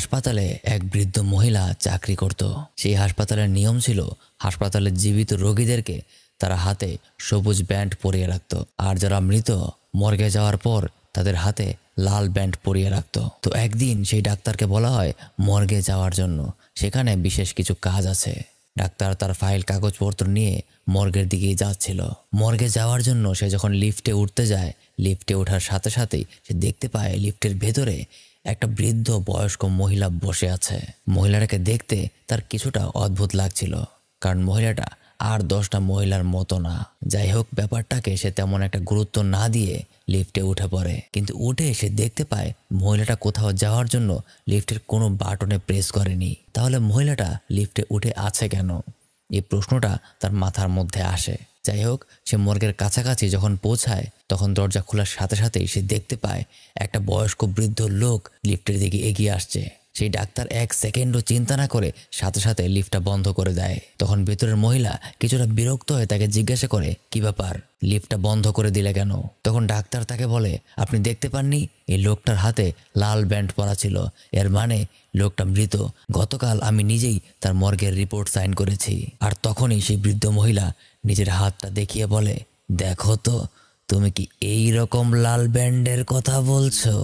হাসপাতালে এক বৃদ্ধ মহিলা চাকরি করত। সেই হাসপাতালের নিয়ম ছিল হাসপাতালের জীবিত রোগীদেরকে তারা হাতে সবুজ ব্যান্ড পরিয়ে রাখত, আর যারা মৃত মর্গে যাওয়ার পর তাদের হাতে লাল ব্যান্ড পরিয়ে রাখত। তো একদিন সেই ডাক্তারকে বলা হয় মর্গে যাওয়ার জন্য, সেখানে বিশেষ কিছু কাজ আছে। ডাক্তার তার ফাইল কাগজপত্র নিয়ে মর্গের দিকেই যাচ্ছিল। মর্গে যাওয়ার জন্য সে যখন লিফটে উঠতে যায়, লিফটে ওঠার সাথে সাথেই সে দেখতে পায় লিফটের ভেতরে একটা বৃদ্ধ বয়স্ক মহিলা বসে আছে। মহিলাটাকে দেখতে তার কিছুটা অদ্ভুত লাগছিল, কারণ মহিলাটা আর 10টা মহিলার মতো না। যাই হোক, ব্যাপারটাকে সে তেমন একটা গুরুত্ব না দিয়ে লিফটে উঠে পড়ে। কিন্তু উঠে সে দেখতে পায় মহিলাটা কোথাও যাওয়ার জন্য লিফটের কোনো বাটনে প্রেস করেনি। তাহলে মহিলাটা লিফটে উঠে আছে কেন? এই প্রশ্নটা তার মাথার মধ্যে আসে। যাই হোক, সে মর্গের কাছাকাছি যখন পৌঁছায় তখন দরজা খোলার সাথে সাথেই সে দেখতে পায় একটা বয়স্ক বৃদ্ধ লোক লিফটের দিকে এগিয়ে আসছে। সেই ডাক্তার 1 সেকেন্ডও চিন্তা না করে সাথে সাথে লিফটটা বন্ধ করে দেয়। তখন ভেতরের মহিলা কিছুটা বিরক্ত হয়ে তাকে জিজ্ঞাসা করে, কি ব্যাপার, লিফটটা বন্ধ করে দিলে কেন? তখন ডাক্তার তাকে বলে, আপনি দেখতে পাননি এই লোকটার হাতে লাল ব্যান্ড পরা ছিল, এর মানে লোকটা মৃত। গতকাল আমি নিজেই তার মর্গের রিপোর্ট সাইন করেছি। আর তখনই সেই বৃদ্ধ মহিলা নিজের হাতটা দেখিয়ে বলে, দেখো তো, তুমি কি এই রকম লাল ব্যান্ডের কথা বলছো?